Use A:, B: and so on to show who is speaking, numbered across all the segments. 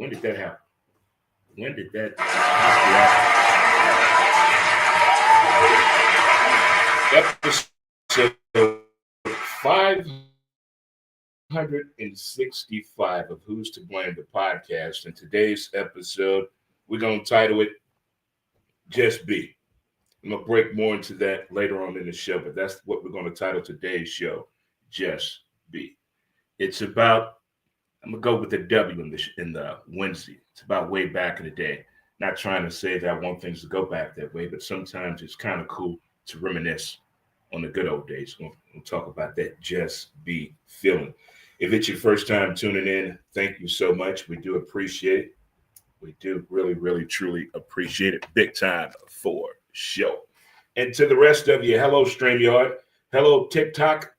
A: When did that happen? When did that happen? Episode 565 of Who's to Blame, the podcast. In today's episode, we're going to title it Just Be. I'm going to break more into that later on in the show, but that's what we're going to title today's show, Just Be. It's about, I'm going to go with the W in the Wednesday. It's about way back in the day. Not trying to say that I want things to go back that way, but sometimes it's kind of cool to reminisce on the good old days. We'll talk about that Just Be feeling. If it's your first time tuning in, thank you so much. We do appreciate it. We do really, really, truly appreciate it. Big time for show. And to the rest of you, hello StreamYard, hello TikTok,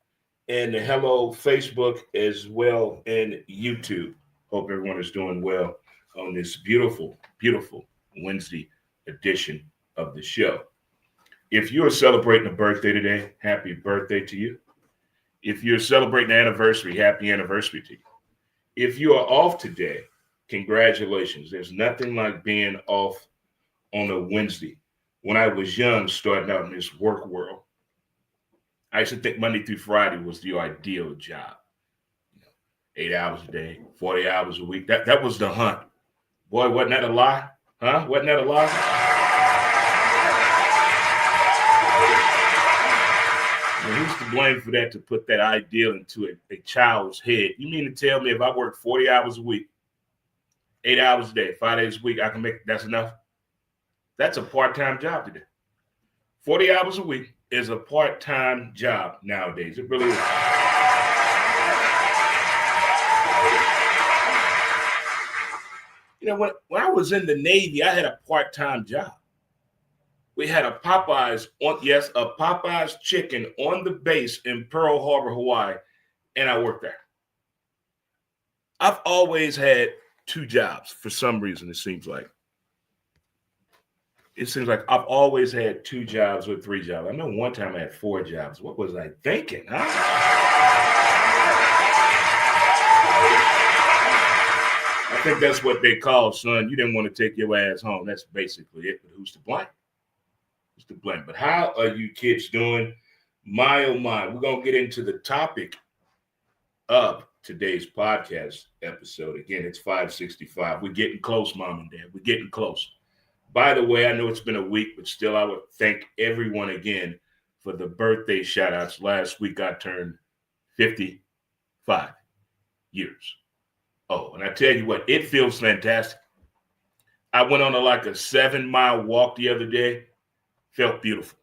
A: and hello Facebook as well, and YouTube. Hope everyone is doing well on this beautiful, beautiful Wednesday edition of the show. If you're celebrating a birthday today, happy birthday to you. If you're celebrating an anniversary, happy anniversary to you. If you are off today, congratulations. There's nothing like being off on a Wednesday. When I was young, starting out in this work world, I used to think Monday through Friday was the ideal job. 8 hours a day, 40 hours a week. That was the hunt. Boy, wasn't that a lie? Huh? Wasn't that a lie? Well, who's to blame for that, to put that ideal into a child's head? You mean to tell me if I work 40 hours a week, 8 hours a day, 5 days a week, I can make, that's enough? That's a part-time job today. 40 hours a week is a part-time job nowadays. It really is. You know, when I was in the Navy, I had a part-time job. We had a Popeyes chicken on the base in Pearl Harbor, Hawaii, and I worked there. I've always had two jobs for some reason, it seems like. I've always had two jobs or three jobs. I know one time I had four jobs. What was I thinking, huh? I think that's what they call, son, you didn't want to take your ass home. That's basically it, but who's to blame? Who's to blame? But how are you kids doing? My, oh my, we're going to get into the topic of today's podcast episode. Again, it's 565. We're getting close, Mom and Dad. We're getting close. By the way, I know it's been a week, but still I would thank everyone again for the birthday shout-outs. Last week I turned 55 years. Oh, and I tell you what, it feels fantastic. I went on a 7-mile walk the other day. Felt beautiful.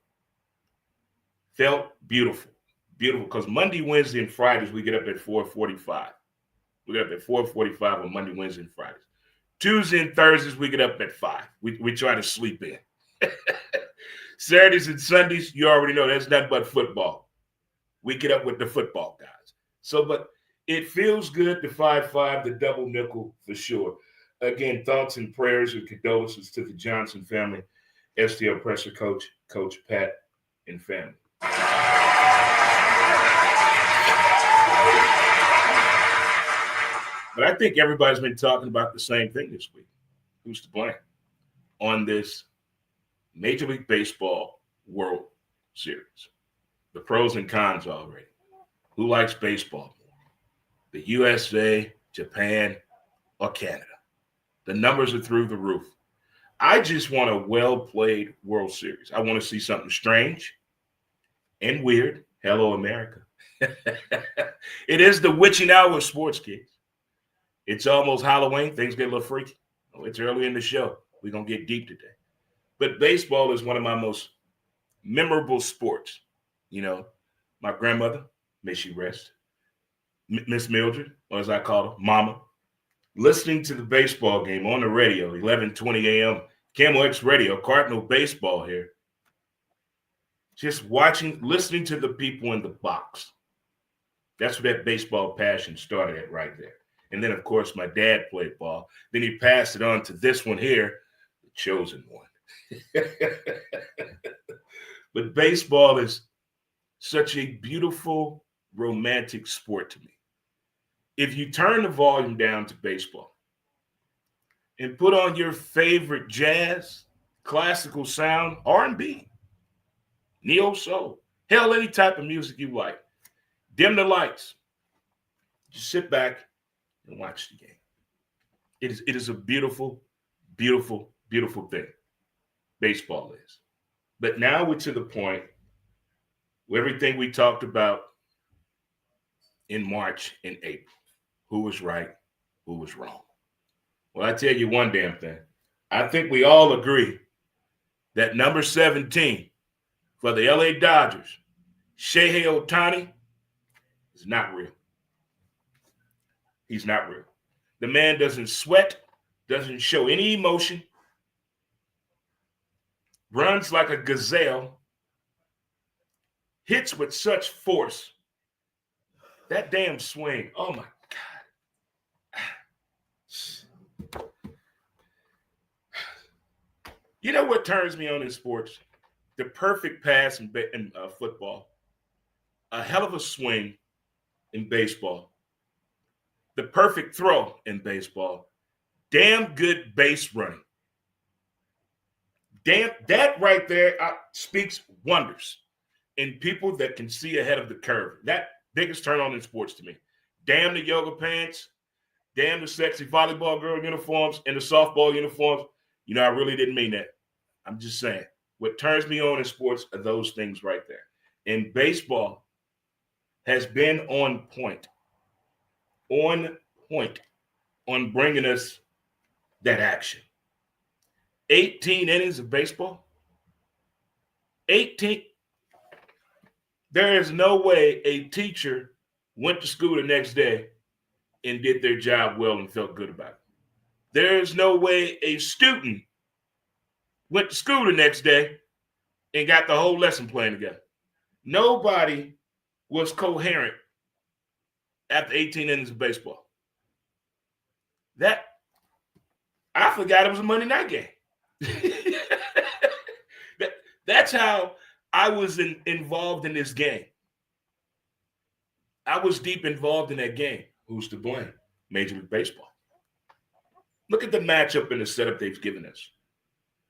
A: Beautiful, because Monday, Wednesday, and Fridays, we get up at 4:45. We get up at 4:45 on Monday, Wednesday, and Fridays. Tuesday and Thursdays, we get up at 5. We try to sleep in. Saturdays and Sundays, you already know that's nothing but football. We get up with the football guys. So, but it feels good to 5-5, the double nickel for sure. Again, thoughts and prayers and condolences to the Johnson family, STL Pressure Coach, Coach Pat, and family. But I think everybody's been talking about the same thing this week. Who's to blame on this Major League Baseball World Series? The pros and cons already. Who likes baseball more? The USA, Japan, or Canada? The numbers are through the roof. I just want a well-played World Series. I want to see something strange and weird. Hello, America. It is the witching hour of sports, kids. It's almost Halloween. Things get a little freaky. Oh, it's early in the show. We're going to get deep today. But baseball is one of my most memorable sports. You know, my grandmother, may she rest, Miss Mildred, or as I call her, Mama, listening to the baseball game on the radio, 11:20 a.m., Camel X Radio, Cardinal Baseball here. Just watching, listening to the people in the box. That's where that baseball passion started at right there. And then, of course, my dad played ball. Then he passed it on to this one here, the chosen one. But baseball is such a beautiful, romantic sport to me. If you turn the volume down to baseball, and put on your favorite jazz, classical sound, R&B, neo soul, hell, any type of music you like. Dim the lights. Just sit back and watch the game. It is a beautiful, beautiful, beautiful thing. Baseball is. But now we're to the point where everything we talked about in March and April, who was right, who was wrong. Well, I tell you one damn thing. I think we all agree that number 17 for the LA Dodgers, Shohei Ohtani, is not real. He's not real. The man doesn't sweat, doesn't show any emotion, runs like a gazelle, hits with such force. That damn swing, oh my God. You know what turns me on in sports? The perfect pass in football, a hell of a swing in baseball, the perfect throw in baseball, damn good base running. Damn, that right there speaks wonders in people that can see ahead of the curve. That biggest turn on in sports to me. Damn the yoga pants, damn the sexy volleyball girl uniforms and the softball uniforms. You know, I really didn't mean that. I'm just saying. What turns me on in sports are those things right there. And baseball has been on point on bringing us that action. 18 innings of baseball. 18. There is no way a teacher went to school the next day and did their job well and felt good about it. There is no way a student went to school the next day and got the whole lesson plan together. Nobody was coherent after 18 innings of baseball. I forgot it was a Monday night game. That's how I was involved in this game. I was deep involved in that game. Who's to blame? Major League Baseball. Look at the matchup and the setup they've given us.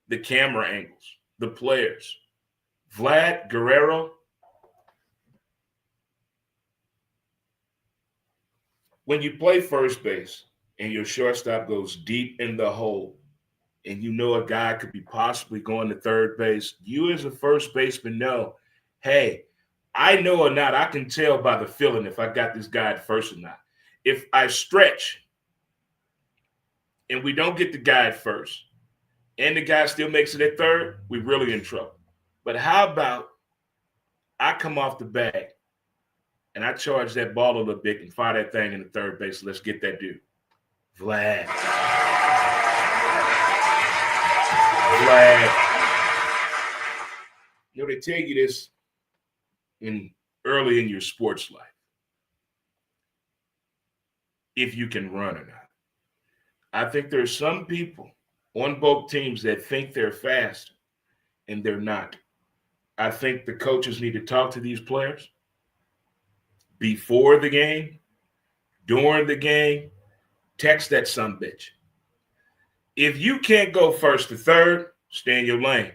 A: The camera angles, the players. Vlad Guerrero. When you play first base and your shortstop goes deep in the hole and you know a guy could be possibly going to third base, you as a first baseman know, hey, I know or not, I can tell by the feeling if I got this guy at first or not. If I stretch and we don't get the guy at first and the guy still makes it at third, we're really in trouble. But how about I come off the bag and I charge that ball a little bit and fire that thing in the third base. Let's get that dude. Vlad. You know, they tell you this early in your sports life. If you can run or not. I think there's some people on both teams that think they're fast and they're not. I think the coaches need to talk to these players before the game, during the game. Text that sumbitch. If you can't go first to third, stay in your lane.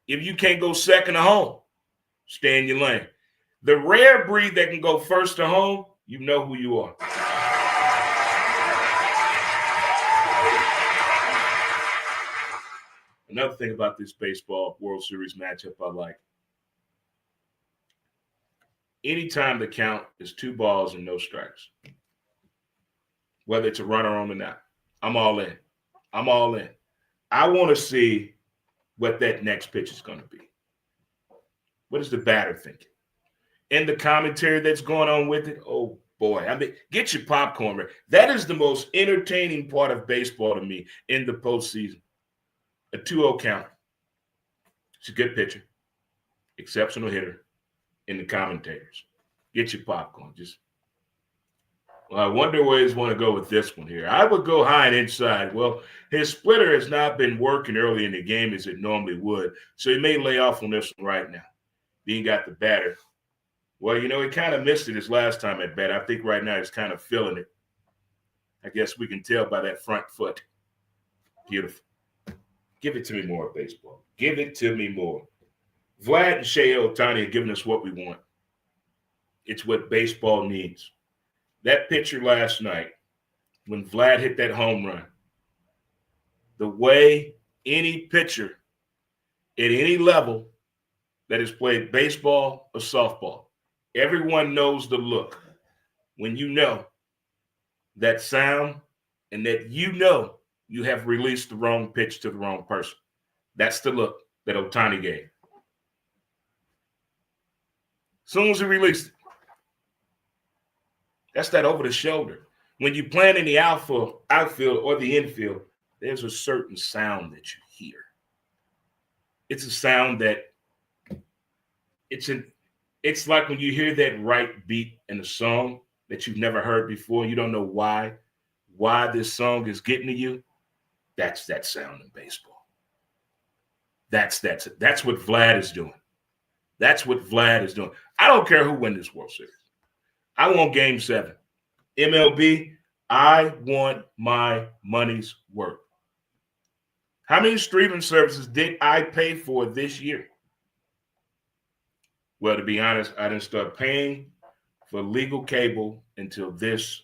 A: If you can't go second to home, stay in your lane. The rare breed that can go first to home, you know who you are. Another thing about this baseball World Series matchup I like. Anytime the count is 2 balls and no strikes, whether it's a runner on or not, I'm all in. I'm all in. I want to see what that next pitch is going to be. What is the batter thinking? And the commentary that's going on with it, oh boy. I mean, get your popcorn ready. That is the most entertaining part of baseball to me in the postseason. A 2-0 count. It's a good pitcher, exceptional hitter, and the commentators. Get your popcorn. Well, I wonder where he's want to go with this one here. I would go high and inside. Well, his splitter has not been working early in the game as it normally would, so he may lay off on this one right now. Then got the batter. Well, you know, he kind of missed it his last time at bat. I think right now he's kind of feeling it. I guess we can tell by that front foot. Beautiful. Give it to me more, baseball. Give it to me more. Vlad and Shohei Ohtani are giving us what we want. It's what baseball needs. That picture last night, when Vlad hit that home run, the way any pitcher at any level that has played baseball or softball, everyone knows the look when you know that sound and that you have released the wrong pitch to the wrong person. That's the look that Ohtani gave. As soon as he released it, that's that over the shoulder. When you plant in the outfield or the infield, there's a certain sound that you hear. It's a sound that it's like when you hear that right beat in a song that you've never heard before. You don't know why this song is getting to you. That's that sound in baseball. That's what Vlad is doing. That's what Vlad is doing. I don't care who wins this World Series. I want Game 7. MLB, I want my money's worth. How many streaming services did I pay for this year? Well, to be honest, I didn't start paying for legal cable until this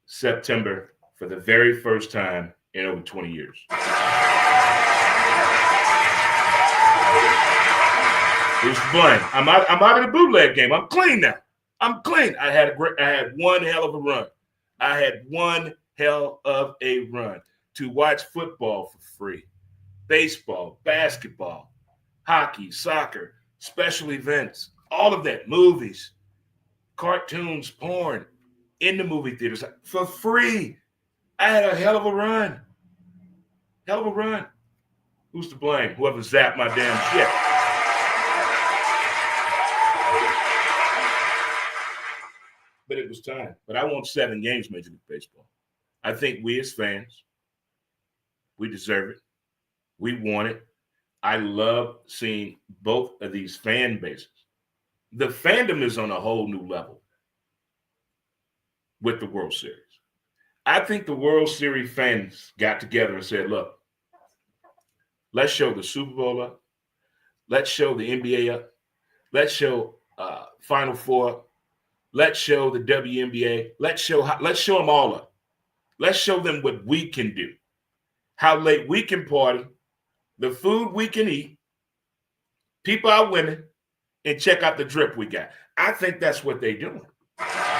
A: September for the very first time in over 20 years. Here's the blame. I'm out of the bootleg game. I'm clean now. I'm clean. I had one hell of a run. I had one hell of a run to watch football for free, baseball, basketball, hockey, soccer, special events, all of that, movies, cartoons, porn, in the movie theaters for free. I had a hell of a run. Hell of a run. Who's to blame? Whoever zapped my damn shit. But it was time. But I want 7 games, Major League Baseball. I think we as fans, we deserve it. We want it. I love seeing both of these fan bases. The fandom is on a whole new level with the World Series. I think the World Series fans got together and said, look, let's show the Super Bowl up. Let's show the NBA up. Let's show Final Four. Let's show the WNBA. Let's show them all up. Let's show them what we can do, how late we can party, the food we can eat, people are winning, and check out the drip we got. I think that's what they're doing. I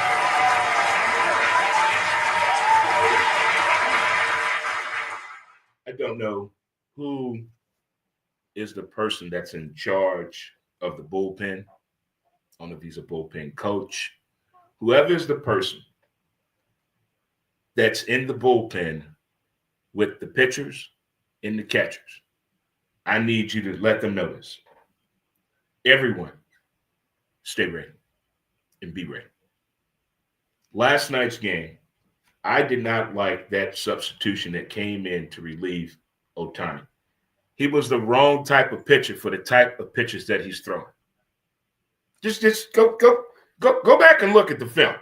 A: don't know who is the person that's in charge of the bullpen. I don't know if he's a bullpen coach. Whoever is the person that's in the bullpen with the pitchers and the catchers, I need you to let them know this. Everyone, stay ready and be ready. Last night's game, I did not like that substitution that came in to relieve Ohtani. He was the wrong type of pitcher for the type of pitches that he's throwing. Just go back and look at the film.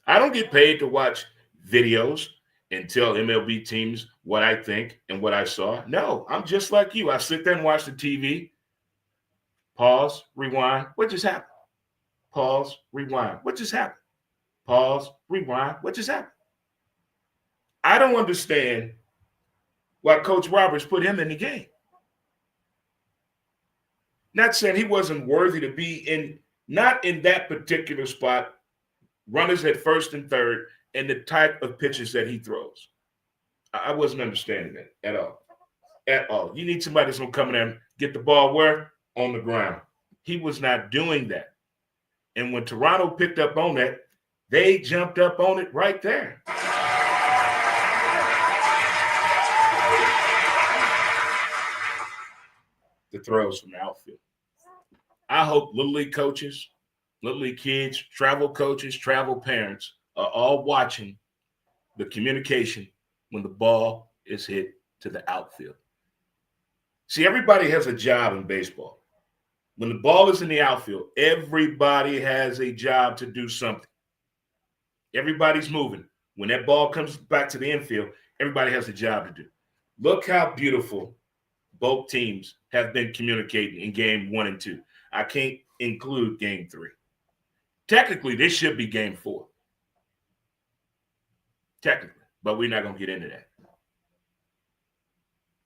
A: I don't get paid to watch videos and tell MLB teams what I think and what I saw. No, I'm just like you. I sit there and watch the TV. Pause, rewind. What just happened? Pause, rewind. What just happened? Pause, rewind. What just happened? I don't understand why Coach Roberts put him in the game. Not saying he wasn't worthy to be not in that particular spot, runners at first and third, and the type of pitches that he throws. I wasn't understanding that at all. At all. You need somebody that's going to come in there and get the ball where? On the ground. He was not doing that. And when Toronto picked up on that, they jumped up on it right there. The throws from the outfield. I hope Little League coaches, Little League kids, travel coaches, travel parents are all watching the communication when the ball is hit to the outfield. See, everybody has a job in baseball. When the ball is in the outfield, everybody has a job to do something. Everybody's moving. When that ball comes back to the infield, everybody has a job to do. Look how beautiful both teams have been communicating in game 1 and 2. I can't include game 3. Technically, this should be game 4. Technically, but we're not going to get into that.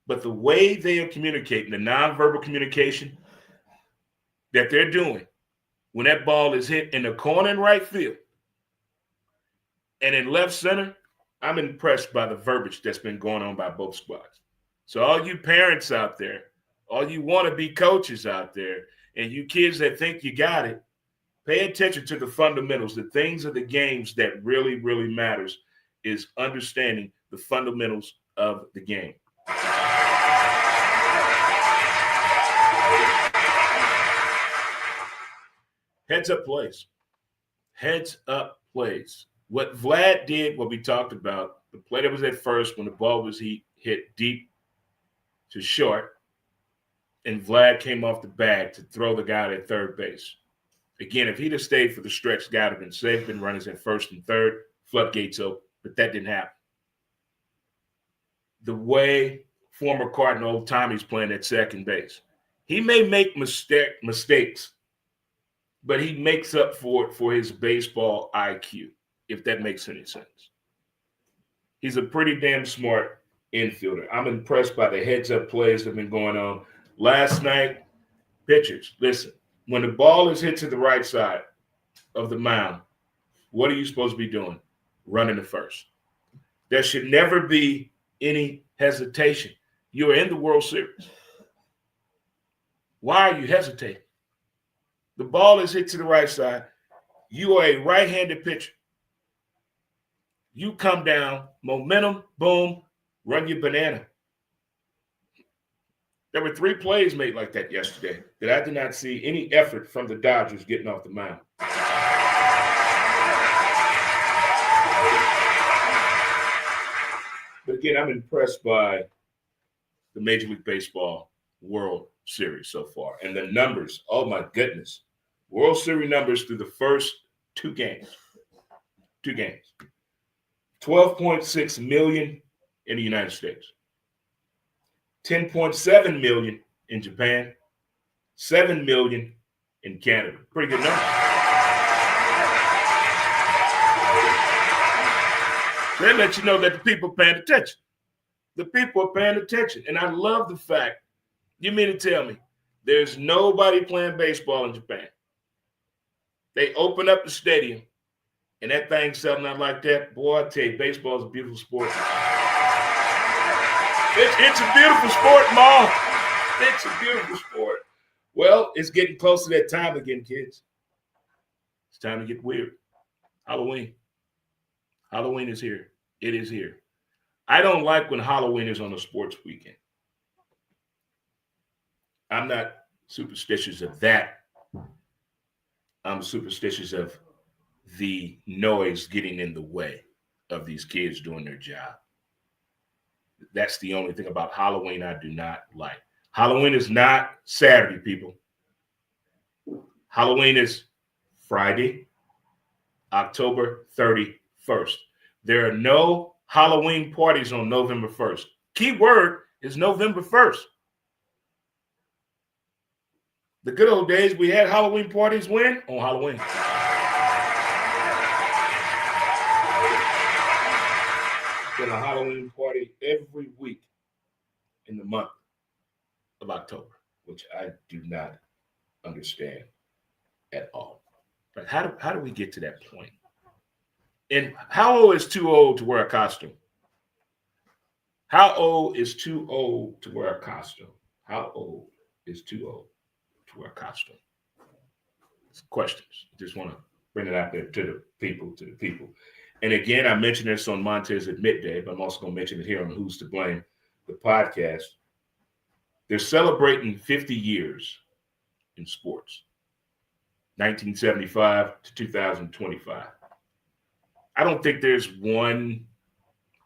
A: But the way they are communicating, the nonverbal communication that they're doing, when that ball is hit in the corner in right field and in left center, I'm impressed by the verbiage that's been going on by both squads. So all you parents out there, all you wannabe coaches out there, and you kids that think you got it, pay attention to the fundamentals. The things of the games that really, really matters is understanding the fundamentals of the game. Heads up plays. Heads up plays. What Vlad did, what we talked about, the play that was at first when the ball was hit deep to short, and Vlad came off the bag to throw the guy at third base. Again, if he'd have stayed for the stretch, the guy would have been safe, been runners at first and third, floodgates open, but that didn't happen. The way former Cardinal old Tommy's playing at second base, he may make mistakes, but he makes up for it for his baseball IQ, if that makes any sense. He's a pretty damn smart infielder. I'm impressed by the heads-up plays that have been going on. Last night, pitchers, listen, when the ball is hit to the right side of the mound, what are you supposed to be doing? Running to first. There should never be any hesitation. You are in the World Series. Why are you hesitating? The ball is hit to the right side. You are a right-handed pitcher. You come down, momentum, boom, run your banana. There were 3 plays made like that yesterday that I did not see any effort from the Dodgers getting off the mound. But again, I'm impressed by the Major League Baseball World Series so far. And the numbers, oh my goodness. World Series numbers through the first 2 games. 2 games. 12.6 million in the United States. 10.7 million in Japan. 7 million in Canada. Pretty good numbers. They let you know that the people are paying attention. The people are paying attention. And I love the fact, you mean to tell me, there's nobody playing baseball in Japan. They open up the stadium, and that thing selling out like that, boy, I tell you, baseball is a beautiful sport. It's a beautiful sport, Ma. It's a beautiful sport. Well, it's getting close to that time again, kids. It's time to get weird. Halloween. Halloween is here. It is here. I don't like when Halloween is on a sports weekend. I'm not superstitious of that. I'm superstitious of the noise getting in the way of these kids doing their job. That's the only thing about Halloween I do not like. Halloween is not Saturday, people. Halloween is Friday, October 31st. There are no Halloween parties on November 1st. Key word is November 1st. The good old days, we had Halloween parties when? On Halloween. Been a Halloween party every week in the month of October, which I do not understand at all. But how do we get to that point? And how old is too old to wear a costume? How old is too old to wear a costume? How old is too old to wear a costume? It's questions. Just want to bring it out there to the people. And again, I mentioned this on Montez at midday, but I'm also going to mention it here on Who's to Blame, the podcast. They're celebrating 50 years in sports, 1975 to 2025. I don't think there's one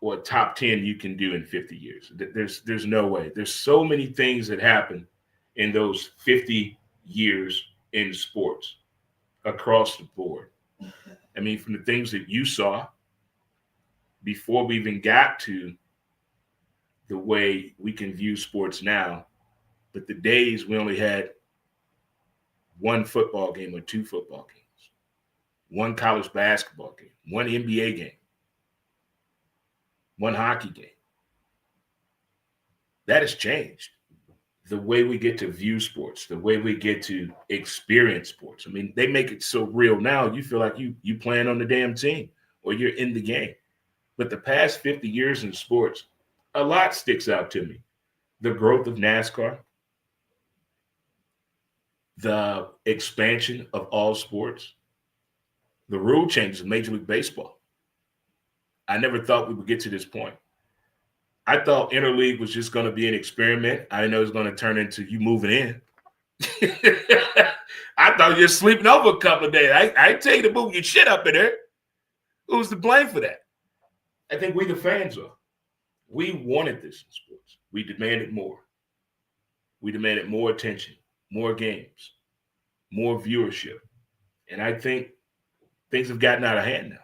A: or top 10 you can do in 50 years. There's no way. There's so many things that happen in those 50 years in sports across the board. I mean, from the things that you saw before we even got to the way we can view sports now. But the days we only had one football game or two football games, one college basketball game, one NBA game, one hockey game. That has changed. The way we get to view sports, the way we get to experience sports. I mean, they make it so real now, you feel like you playing on the damn team or you're in the game. But the past 50 years in sports, a lot sticks out to me. The growth of NASCAR, the expansion of all sports, the rule changes of Major League Baseball. I never thought we would get to this point. I thought interleague was just going to be an experiment. I didn't know it was going to turn into you moving in. I thought you were sleeping over a couple of days. I tell you to move your shit up in there. Who's to blame for that? I think we the fans are. We wanted this in sports. We demanded more. We demanded more attention, more games, more viewership. And I think things have gotten out of hand now.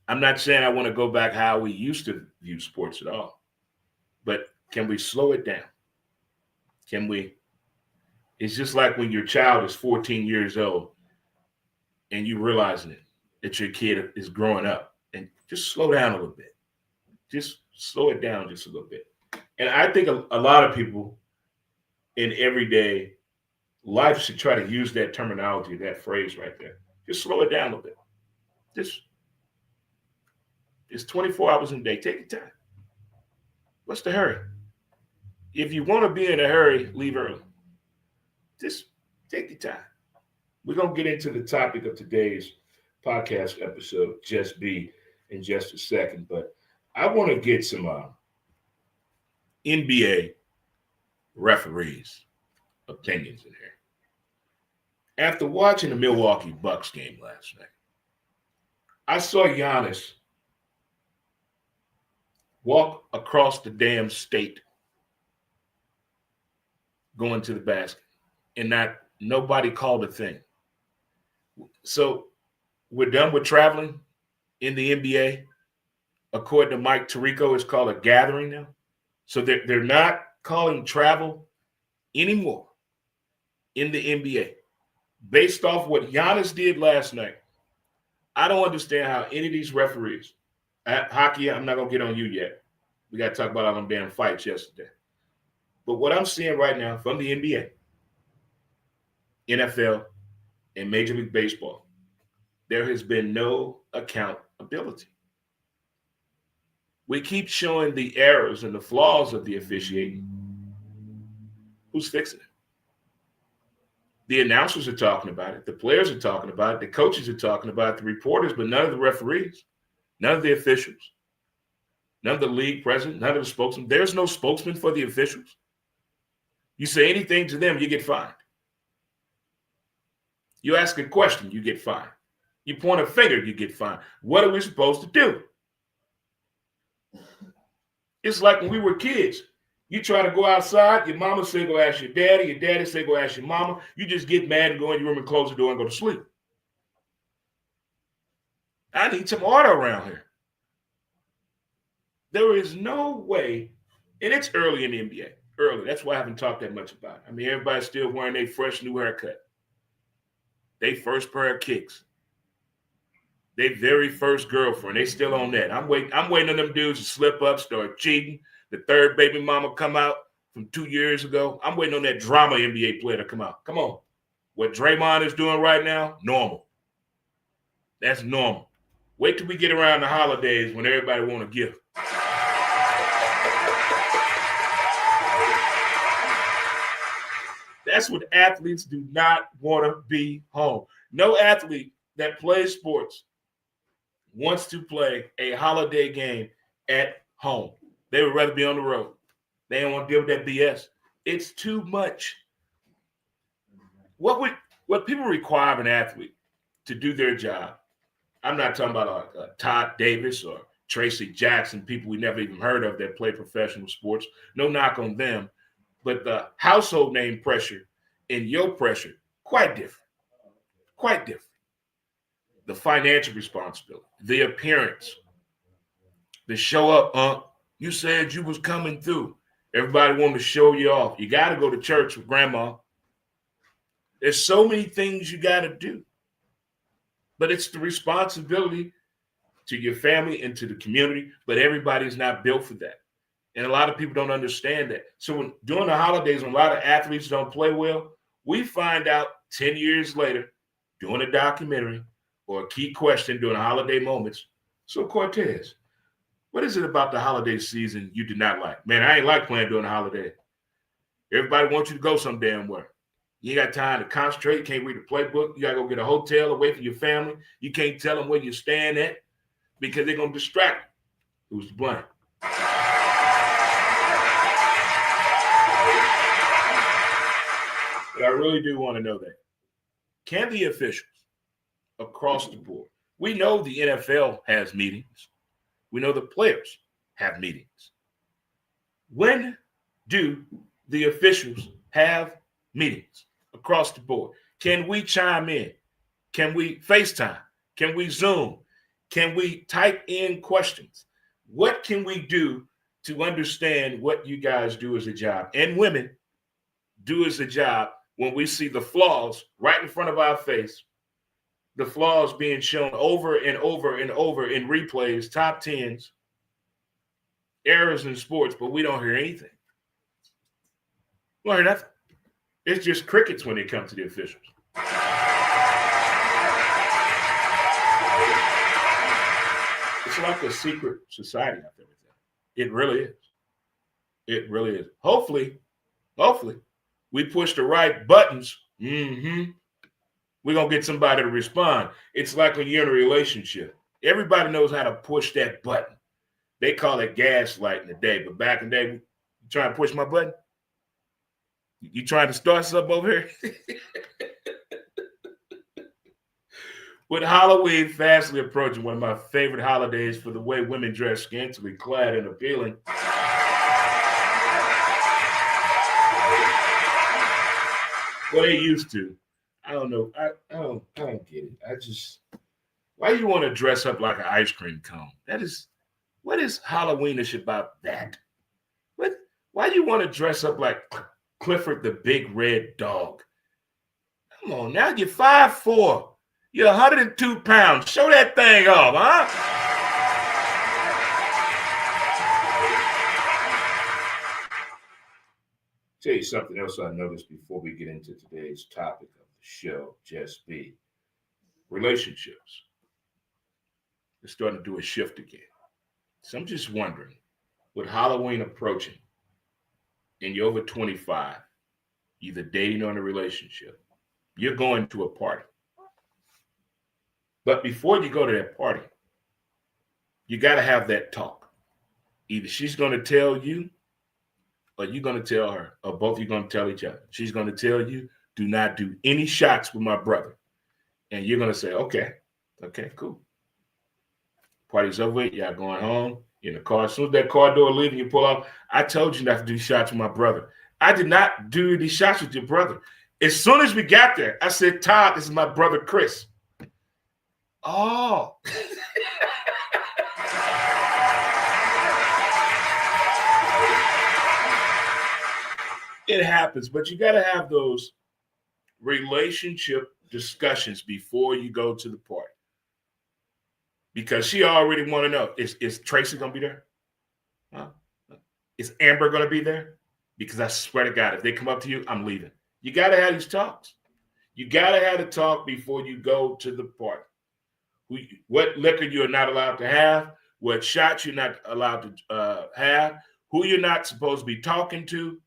A: I'm not saying I want to go back how we used to view sports at all. But can we slow it down? Can we? It's just like when your child is 14 years old and you realizing it, that your kid is growing up, and just slow down a little bit. Just slow it down just a little bit. And I think a lot of people in everyday life should try to use that terminology, that phrase right there. Just slow it down a little bit. It's 24 hours in a day. Take your time. What's the hurry? If you want to be in a hurry, leave early. Just take your time. We're going to get into the topic of today's podcast episode, Just Be, in just a second. But I want to get some NBA referees' opinions in here. After watching the Milwaukee Bucks game last night, I saw Giannis walk across the damn state going to the basket, and nobody called a thing. So we're done with traveling in the NBA. According to Mike Tirico, it's called a gathering now. So they're not calling travel anymore in the NBA. Based off what Giannis did last night, I don't understand how any of these referees, hockey, I'm not going to get on you yet. We got to talk about all them damn fights yesterday. But what I'm seeing right now from the NBA, NFL, and Major League Baseball, there has been no accountability. We keep showing the errors and the flaws of the officiating. Who's fixing it? The announcers are talking about it. The players are talking about it. The coaches are talking about it. The reporters, but none of the referees, none of the officials, none of the league president, none of the spokesmen. There's no spokesman for the officials. You say anything to them, you get fined. You ask a question, you get fined. You point a finger, you get fined. What are we supposed to do? It's like when we were kids. You try to go outside, your mama say go ask your daddy say go ask your mama. You just get mad and go in your room and close the door and go to sleep. I need some order around here. There is no way, and it's early in the NBA. Early. That's why I haven't talked that much about it. I mean, everybody's still wearing their fresh new haircut. They first pair of kicks. They very first girlfriend. They still on that. I'm waiting on them dudes to slip up, start cheating. The third baby mama come out from 2 years ago. I'm waiting on that drama NBA player to come out. Come on. What Draymond is doing right now, normal. That's normal. Wait till we get around the holidays when everybody want a gift. That's what athletes do not want to be home. No athlete that plays sports wants to play a holiday game at home. They would rather be on the road. They don't want to deal with that BS. It's too much. What people require of an athlete to do their job, I'm not talking about Todd Davis or Tracy Jackson, people we never even heard of that play professional sports. No knock on them. But the household name pressure and your pressure, quite different. Quite different. The financial responsibility, the appearance, to show up. You said you was coming through. Everybody want to show you off. You got to go to church with grandma. There's so many things you got to do. But it's the responsibility to your family and to the community. But everybody's not built for that. And a lot of people don't understand that. So during the holidays, when a lot of athletes don't play well, we find out 10 years later, doing a documentary or a key question during the holiday moments. So Cortez, what is it about the holiday season you did not like? Man, I ain't like playing during the holiday. Everybody wants you to go some damn where. You ain't got time to concentrate. You can't read the playbook. You got to go get a hotel away from your family. You can't tell them where you're staying at because they're going to distract you. Who's to blame? But I really do want to know that. Can the officials across the board, we know the NFL has meetings. We know the players have meetings. When do the officials have meetings across the board? Can we chime in? Can we FaceTime? Can we Zoom? Can we type in questions? What can we do to understand what you guys do as a job and women do as a job when we see the flaws right in front of our face, the flaws being shown over and over and over in replays, top tens, errors in sports, but we don't hear anything. We don't hear nothing. It's just crickets when they come to the officials. It's like a secret society out there with that. It really is. It really is. Hopefully, we push the right buttons. We're going to get somebody to respond. It's like when you're in a relationship. Everybody knows how to push that button. They call it gaslighting today, but back in the day, you trying to push my button? You trying to start something over here? With Halloween fastly approaching, one of my favorite holidays for the way women dress scantily clad and appealing. Well, they used to. I don't know. I don't get it. Why do you want to dress up like an ice cream cone? What is Halloweenish about that? Why do you want to dress up like Clifford the Big Red Dog? Come on now, you're 5'4". You're 102 pounds. Show that thing off, huh? Tell you something else I noticed before we get into today's topic of the show, Just Be. Relationships. They're starting to do a shift again. So I'm just wondering, with Halloween approaching, and you're over 25, either dating or in a relationship, you're going to a party. But before you go to that party, you got to have that talk. Either she's going to tell you or you're going to tell her, or both of you going to tell each other. She's going to tell you, do not do any shots with my brother. And you're going to say, okay, cool. Party's over with. Y'all going home in the car. As soon as that car door leaving, you pull off. I told you not to do shots with my brother. I did not do these shots with your brother. As soon as we got there, I said, Todd, this is my brother, Chris. Oh. It happens, but you got to have those relationship discussions before you go to the party. Because she already want to know, is Tracy going to be there? Huh? Is Amber going to be there? Because I swear to God, if they come up to you, I'm leaving. You got to have these talks. You got to have a talk before you go to the party. What liquor you're not allowed to have, what shots you're not allowed to have, who you're not supposed to be talking to.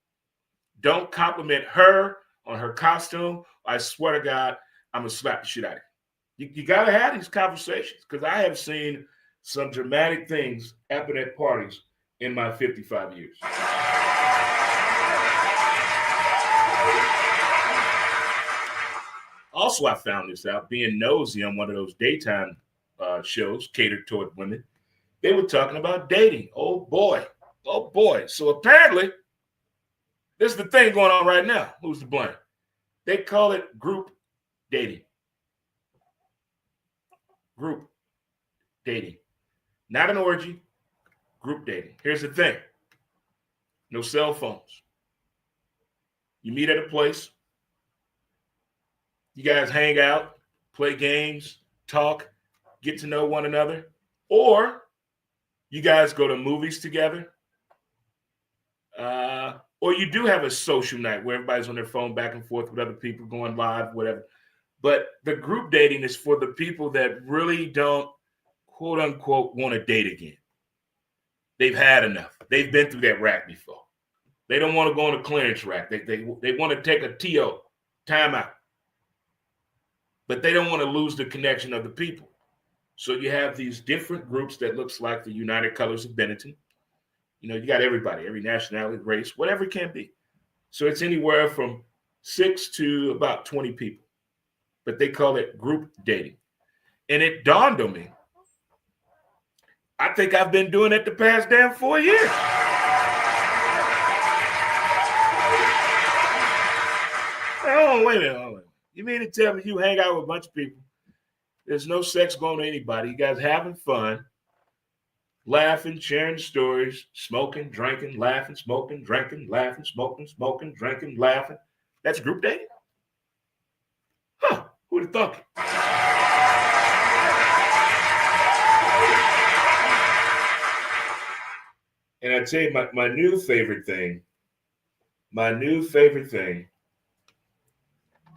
A: Don't compliment her on her costume. I swear to God, I'm going to slap the shit out of you. You got to have these conversations because I have seen some dramatic things happen at parties in my 55 years. Also, I found this out being nosy on one of those daytime shows catered toward women. They were talking about dating. Oh, boy. So apparently, this is the thing going on right now. Who's to blame? They call it group dating. Group dating. Not an orgy, Group dating. Here's the thing. No cell phones. You meet at a place. You guys hang out, play games, talk, get to know one another. Or you guys go to movies together. Or you do have a social night where everybody's on their phone back and forth with other people, going live, whatever. But the group dating is for the people that really don't, quote unquote, want to date again. They've had enough. They've been through that rack before. They don't want to go on a clearance rack. They want to take a TO, timeout. But they don't want to lose the connection of the people. So you have these different groups that looks like the United Colors of Benetton. You got everybody, every nationality, race, whatever it can be. So it's anywhere from 6 to about 20 people. But they call it group dating. And it dawned on me, I think I've been doing it the past damn 4 years. Oh, wait a minute. You mean to tell me you hang out with a bunch of people? There's no sex going to anybody. You guys having fun, laughing, sharing stories, smoking, drinking, laughing, smoking, drinking, laughing, smoking, drinking, laughing. That's group dating? Huh, who would have thought it? And I tell you, my new favorite thing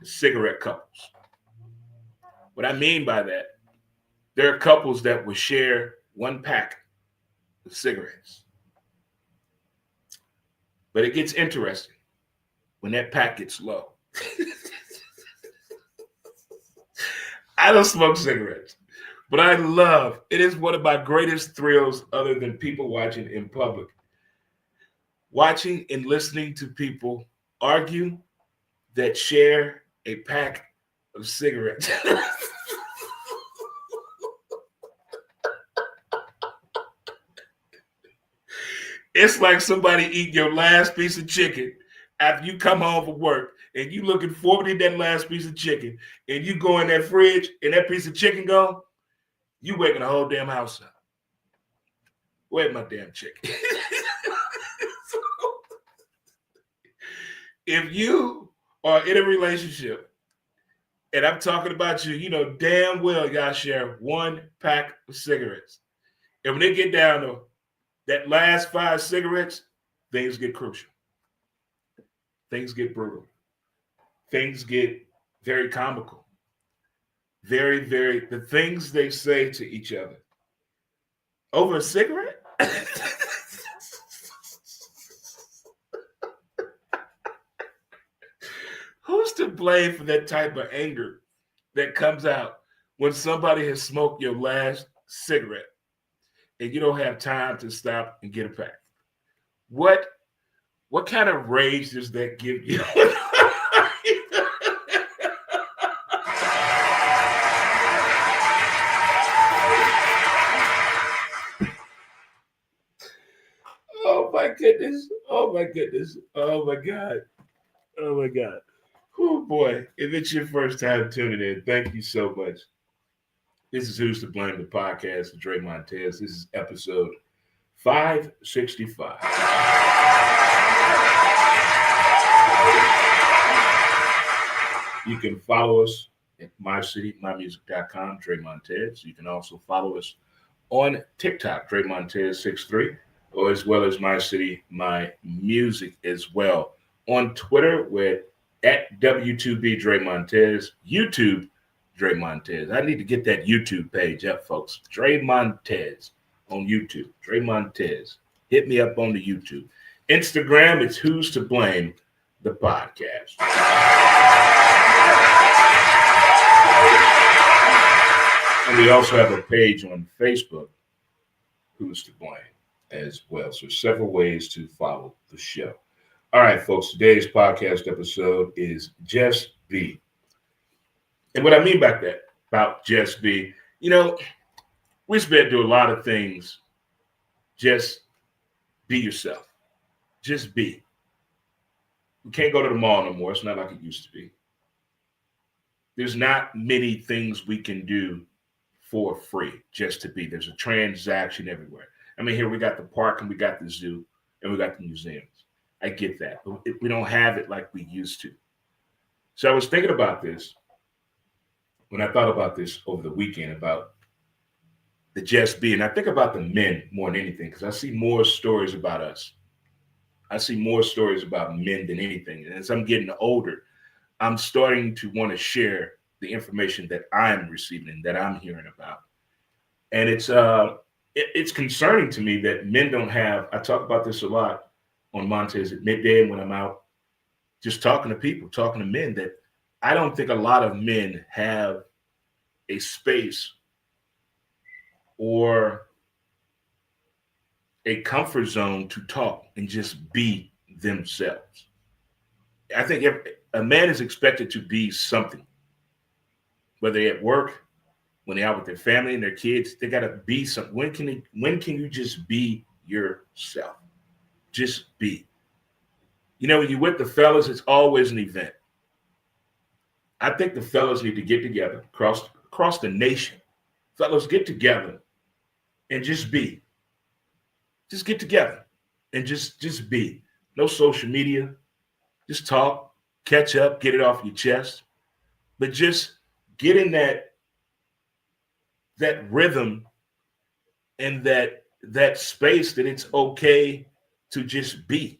A: is cigarette couples. What I mean by that, there are couples that will share one pack of cigarettes. But it gets interesting when that pack gets low. I don't smoke cigarettes, but it is one of my greatest thrills other than people watching in public. Watching and listening to people argue that share a pack of cigarettes. It's like somebody eating your last piece of chicken after you come home from work and you looking forward to that last piece of chicken and you go in that fridge and that piece of chicken gone, you waking the whole damn house up. Where's my damn chicken? So, if you are in a relationship and I'm talking about you, you know damn well y'all share one pack of cigarettes. And when they get down to that last 5 cigarettes, things get crucial. Things get brutal. Things get very comical. The things they say to each other over a cigarette. Who's to blame for that type of anger that comes out when somebody has smoked your last cigarette and you don't have time to stop and get a pack? What kind of rage does that give you? Oh my goodness. Oh my goodness. Oh my God. Oh my God. Oh boy. If it's your first time tuning in, thank you so much. This is Who's to Blame, the podcast with Dre Montez. This is episode 565. You can follow us at mycitymymusic.com, Dre Montez. You can also follow us on TikTok, Dre Montez63, or as well as My City, My Music as well. On Twitter, we're at W2B Dre Montez, YouTube, Dre Montez. I need to get that YouTube page up, folks. Dre Montez on YouTube. Dre Montez. Hit me up on the YouTube. Instagram, it's Who's to Blame, the podcast. And we also have a page on Facebook, Who's to Blame, as well. So several ways to follow the show. All right, folks, today's podcast episode is Just Be. And what I mean by that, about Just Be, we've been through a lot of things. Just be yourself. Just be. We can't go to the mall no more. It's not like it used to be. There's not many things we can do for free just to be. There's a transaction everywhere. I mean, here we got the park and we got the zoo and we got the museums. I get that, but we don't have it like we used to. So I was thinking about this when I thought about this over the weekend about the Just Be, and I think about the men more than anything because I see more stories about us. I see more stories about men than anything. And as I'm getting older, I'm starting to want to share the information that I'm receiving and that I'm hearing about. And it's concerning to me that men don't have. I talk about this a lot on Montez at midday when I'm out just talking to people, talking to men, that I don't think a lot of men have a space or a comfort zone to talk and just be themselves. I think if a man is expected to be something, whether they're at work, when they're out with their family and their kids, they gotta be something. When can you just be yourself? Just be. You know, when you're with the fellas, it's always an event. I think the fellas need to get together across the nation. Fellas, get together and just be. Just get together and just be. No social media. Just talk, catch up, get it off your chest. But just get in that rhythm and that space that it's okay to just be.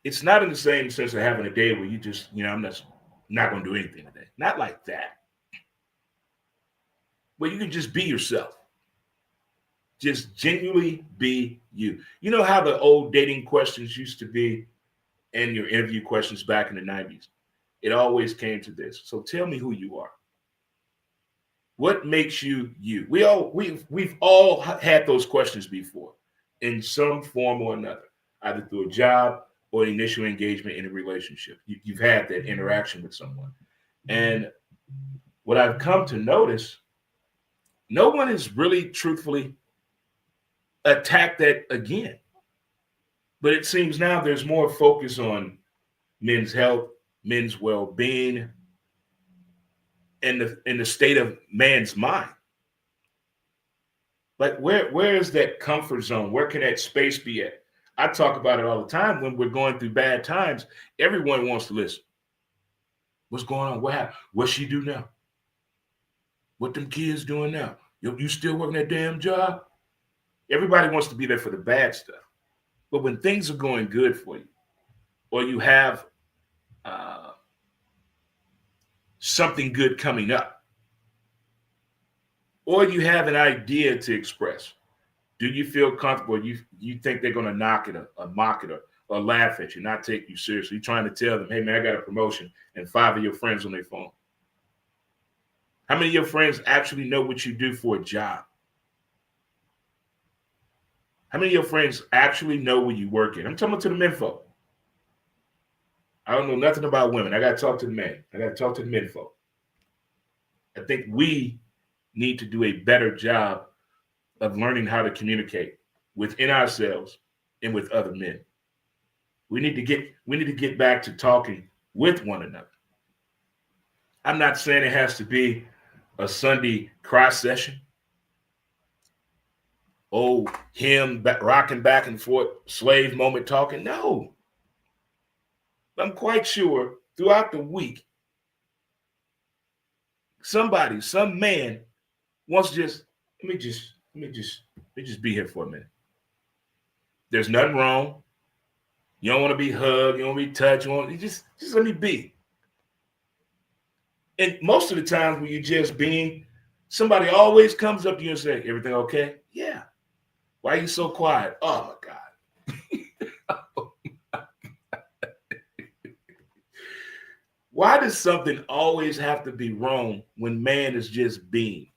A: It's not in the same sense of having a day where you just, I'm not going to do anything today. Not like that. But you can just be yourself. Just genuinely be you. You know how the old dating questions used to be and your interview questions back in the 90s? It always came to this. So tell me who you are. What makes you you? We've all had those questions before in some form or another, either through a job or initial engagement in a relationship. You've had that interaction with someone. And what I've come to notice, no one has really truthfully attacked that again. But it seems now there's more focus on men's health, men's well-being, and the state of man's mind. Like where is that comfort zone? Where can that space be at? I talk about it all the time. When we're going through bad times, everyone wants to listen. What's going on? What happened? What she do now? What them kids doing now? You still working that damn job? Everybody wants to be there for the bad stuff. But when things are going good for you, or you have something good coming up, or you have an idea to express, do you feel comfortable? You think they're going to knock it or mock it or laugh at you, not take you seriously? You're trying to tell them, hey, man, I got a promotion, and 5 of your friends on their phone. How many of your friends actually know what you do for a job? How many of your friends actually know where you work at? I'm talking to the men folk. I don't know nothing about women. I got to talk to the men. I got to talk to the men folk. I think we need to do a better job of learning how to communicate within ourselves and with other men. We need to get back to talking with one another. I'm not saying it has to be a Sunday cry session. Oh, him rocking back and forth, slave moment talking. No. I'm quite sure throughout the week, some man wants to let me just be here for a minute. There's nothing wrong. You don't want to be hugged, you don't want to be touched, you just let me be. And most of the times when you're just being, somebody always comes up to you and says, everything okay? Yeah. Why are you so quiet? Oh my God. Why does something always have to be wrong when man is just being?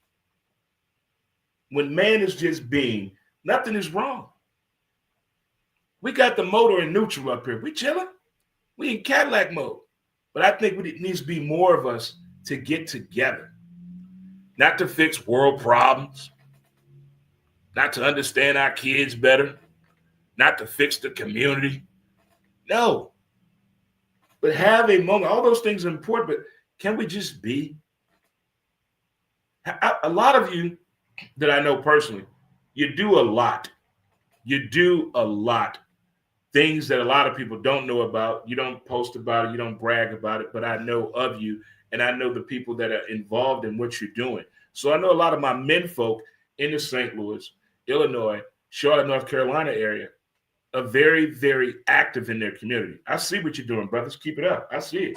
A: When man is just being, nothing is wrong. We got the motor in neutral up here. We chilling. We in Cadillac mode. But I think it needs to be more of us to get together. Not to fix world problems. Not to understand our kids better. Not to fix the community. No. But have a moment. All those things are important, but can we just be? A lot of you that I know personally, you do a lot. You do a lot. Things that a lot of people don't know about. You don't post about it. You don't brag about it. But I know of you, and I know the people that are involved in what you're doing. So I know a lot of my men folk in the St. Louis, Illinois, Charlotte, North Carolina area are very, very active in their community. I see what you're doing, brothers. Keep it up. I see it.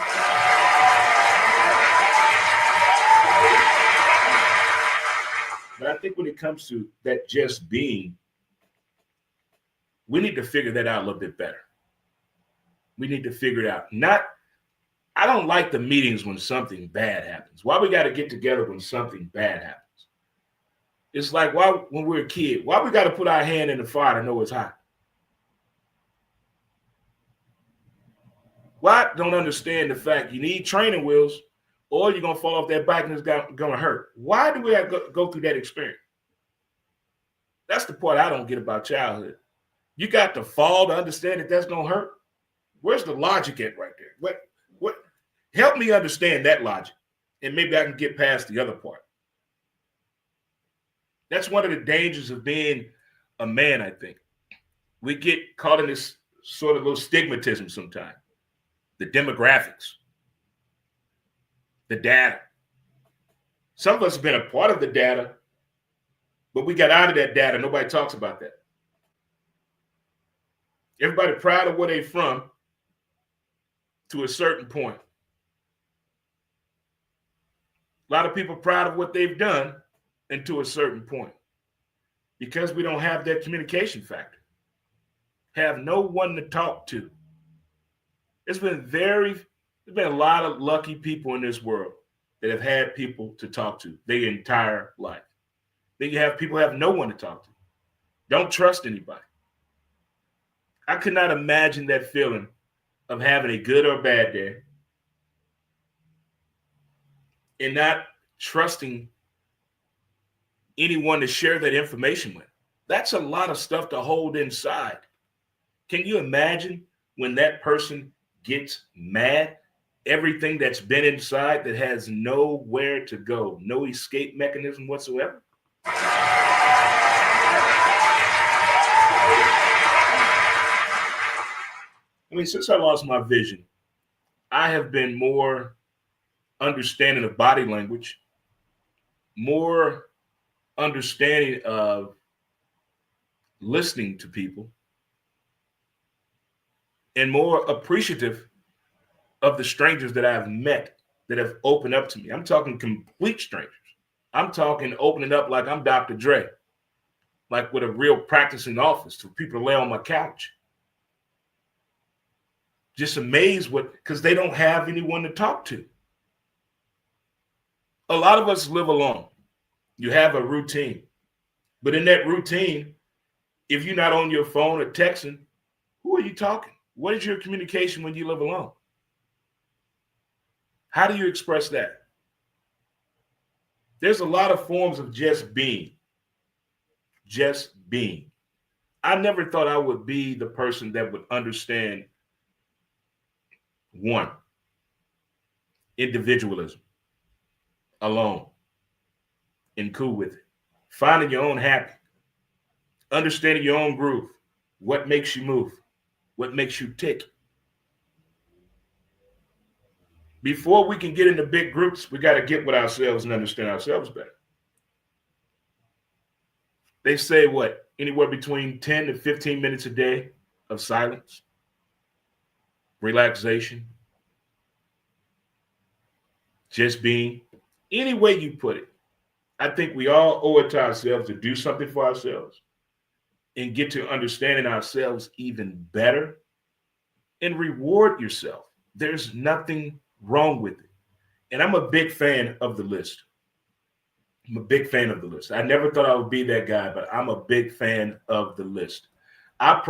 A: But I think when it comes to that just being, we need to figure that out a little bit better. We need to figure it out. I don't like the meetings when something bad happens. Why we got to get together when something bad happens? It's like, why, when we're a kid, why we got to put our hand in the fire to know it's hot? Why don't understand the fact you need training wheels or you're going to fall off that bike and it's going to hurt? Why do we have to go through that experience? That's the part I don't get about childhood. You got to fall to understand that that's going to hurt. Where's the logic at right there? What? Help me understand that logic, and maybe I can get past the other part. That's one of the dangers of being a man, I think. We get caught in this sort of little stigmatism sometimes. The demographics, the data. Some of us have been a part of the data, but we got out of that data. Nobody talks about that. Everybody proud of where they're from to a certain point. A lot of people proud of what they've done and to a certain point. Because we don't have that communication factor. Have no one to talk to. There's been a lot of lucky people in this world that have had people to talk to their entire life. Then you have people who have no one to talk to. Don't trust anybody. I could not imagine that feeling of having a good or bad day and not trusting anyone to share that information with. That's a lot of stuff to hold inside. Can you imagine when that person gets mad? Everything that's been inside that has nowhere to go, no escape mechanism whatsoever. I mean, since I lost my vision, I have been more understanding of body language, more understanding of listening to people, and more appreciative of the strangers that I've met that have opened up to me. I'm talking complete strangers. I'm talking opening up like I'm Dr. Dre, like with a real practicing office for people to lay on my couch. Just amazed because they don't have anyone to talk to. A lot of us live alone. You have a routine. But in that routine, if you're not on your phone or texting, who are you talking? What is your communication when you live alone? How do you express that? There's a lot of forms of just being. Just being. I never thought I would be the person that would understand one, individualism, alone, and cool with it. Finding your own happy, understanding your own groove, what makes you move, what makes you tick. Before we can get into big groups, we got to get with ourselves and understand ourselves better. They say what? Anywhere between 10 to 15 minutes a day of silence, relaxation, just being, any way you put it. I think we all owe it to ourselves to do something for ourselves and get to understanding ourselves even better and reward yourself. There's nothing wrong with it. And I'm a big fan of the list. I'm a big fan of the list. I never thought I would be that guy, but I'm a big fan of the list. I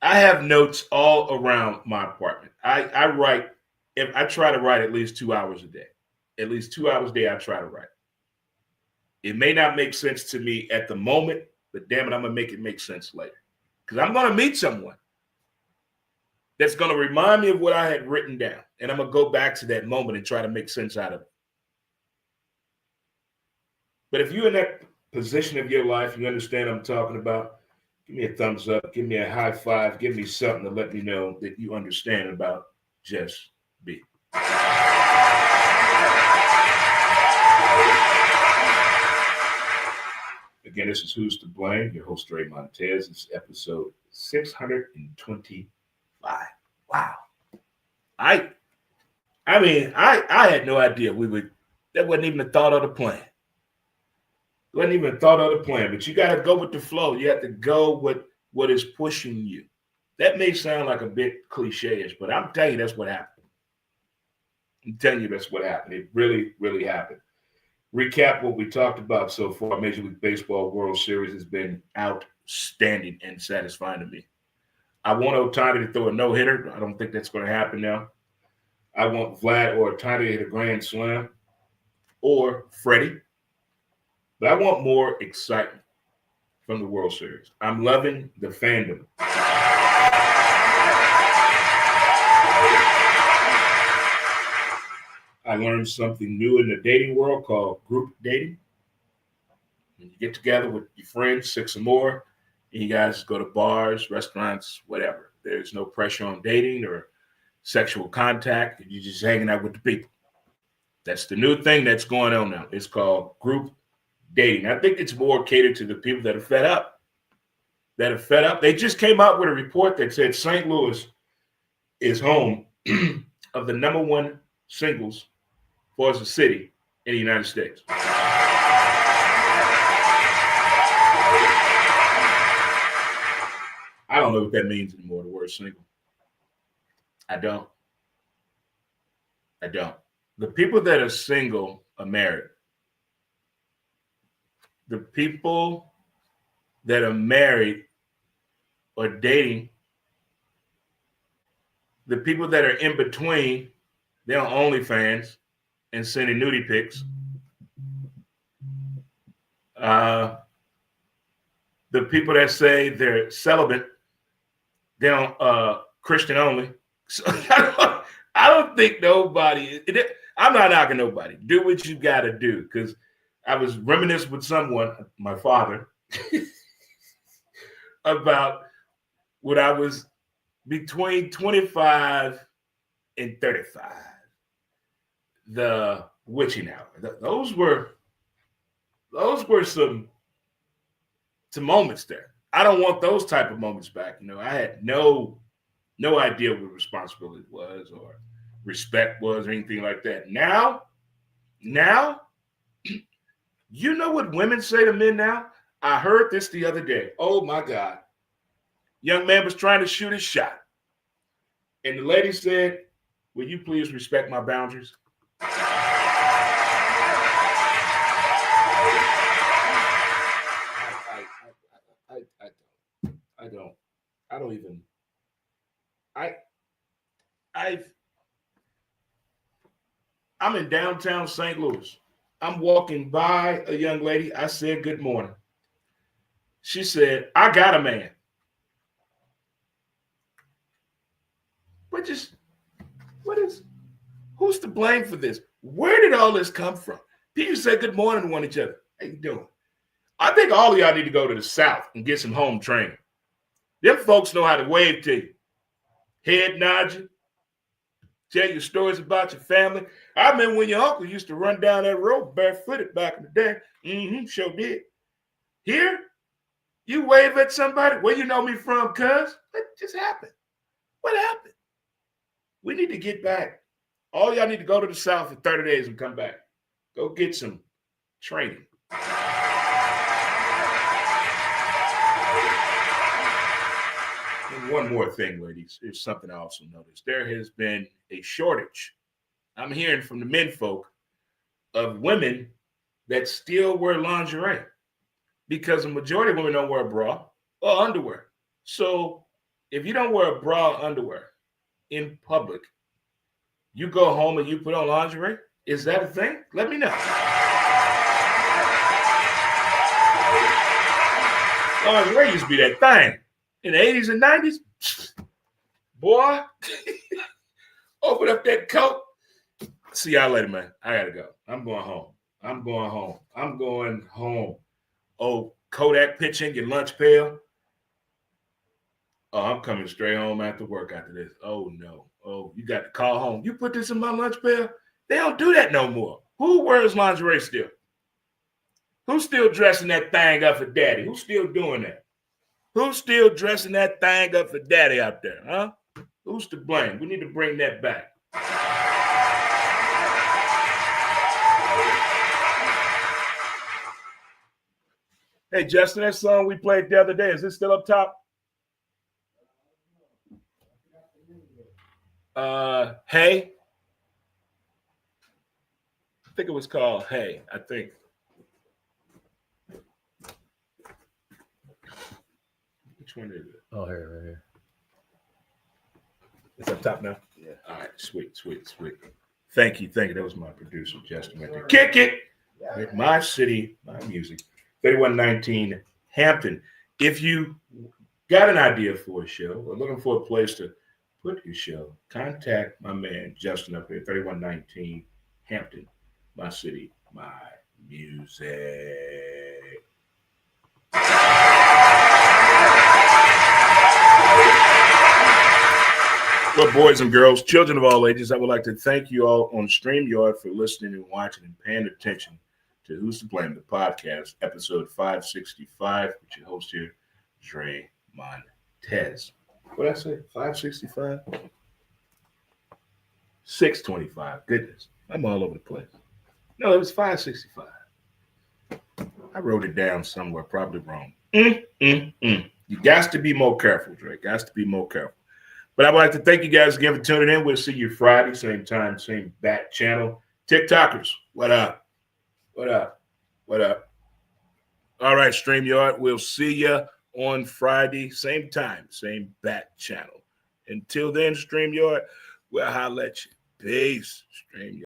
A: have notes all around my apartment. I write, if I try to write at least 2 hours a day. At least 2 hours a day, I try to write. It may not make sense to me at the moment, but damn it, I'm going to make it make sense later. Because I'm going to meet someone that's going to remind me of what I had written down. And I'm going to go back to that moment and try to make sense out of it. But if you're in that position of your life, you understand what I'm talking about, give me a thumbs up, give me a high five, give me something to let me know that you understand about Just Be. Again, this is Who's to Blame, your host, Ray Montez. It's episode 625. Wow. I mean, I had no idea that wasn't even a thought of the plan. Wasn't even a thought of the plan, but you got to go with the flow. You have to go with what is pushing you. That may sound like a bit cliche-ish, but I'm telling you, that's what happened. I'm telling you, that's what happened. It really, really happened. Recap what we talked about so far. Major League Baseball World Series has been outstanding and satisfying to me. I want Ohtani to throw a no-hitter. I don't think that's going to happen now. I want Vlad or Ohtani to hit a grand slam or Freddie. But I want more excitement from the World Series. I'm loving the fandom. I learned something new in the dating world called group dating. When you get together with your friends, 6 or more, and you guys go to bars, restaurants, whatever. There's no pressure on dating or sexual contact. You're just hanging out with the people. That's the new thing that's going on now. It's called group dating. I think it's more catered to the people that are fed up. They just came out with a report that said St. Louis is home of the number one singles for as a city in the United States. I don't know what that means anymore, the word single. I don't. The people that are single are married. The people that are married or dating, the people that are in between, they're on OnlyFans and sending nudie pics. The people that say they're celibate, they're on Christian only. So I don't think nobody, I'm not knocking nobody. Do what you got to do. Because I was reminiscing with someone, my father, about when I was between 25 and 35. The witching hour. Those were some moments there. I don't want those type of moments back. You know, I had no idea what responsibility was or respect was or anything like that. Now, you know what women say to men now? I heard this the other day. Oh my God. Young man was trying to shoot his shot. And the lady said, will you please respect my boundaries? I'm in downtown St. Louis. I'm walking by a young lady. I said, good morning. She said, I got a man. Who's to blame for this? Where did all this come from? People say good morning to one each other. How you doing? I think all of y'all need to go to the South and get some home training. Them folks know how to wave to you. Head nod you. Tell you stories about your family. I remember when your uncle used to run down that road barefooted back in the day. Sure did. Here, you wave at somebody. Where you know me from, cuz? What just happened? What happened? We need to get back. All y'all need to go to the South for 30 days and come back. Go get some training. And one more thing, ladies. There's something I also noticed. There has been a shortage. I'm hearing from the men folk of women that still wear lingerie because the majority of women don't wear a bra or underwear. So if you don't wear a bra or underwear in public, you go home and you put on lingerie? Is that a thing? Let me know. Lingerie used to be that thing. In the 80s and 90s, boy, open up that coat. See y'all later, man. I gotta go. I'm going home. I'm going home. I'm going home. Oh, Kodak pitching your lunch pail. Oh, I'm coming straight home after work after this. Oh no. Oh, you got to call home. You put this in my lunch pail? They don't do that no more. Who wears lingerie still? Who's still dressing that thing up for daddy? Who's still doing that? Who's still dressing that thing up for daddy out there, huh? Who's to blame? We need to bring that back. Hey, Justin, that song we played the other day, is it still up top? Hey. I think it was called Hey, I think. Which one is it?
B: Oh, here, right here.
A: It's up top now?
B: Yeah.
A: All right, sweet. Thank you. That was my producer, Justin. Right there. Kick it with my city, my music. 3119 Hampton. If you got an idea for a show or looking for a place to put your show, contact my man, Justin, up here, 3119 Hampton, my city, my music. Well, boys and girls, children of all ages, I would like to thank you all on StreamYard for listening and watching and paying attention to Who's to Blame, the podcast, episode 565, with your host here, Dre Montez. What did I say? 565? 625. Goodness, I'm all over the place. No, it was 565. I wrote it down somewhere, probably wrong. You got to be more careful, Dre. Got to be more careful. But I would like to thank you guys again for tuning in. We'll see you Friday, same time, same bat channel. TikTokers, what up? What up? All right, StreamYard, we'll see you on Friday, same time, same bat channel. Until then, StreamYard, we'll holler at you. Peace, StreamYard.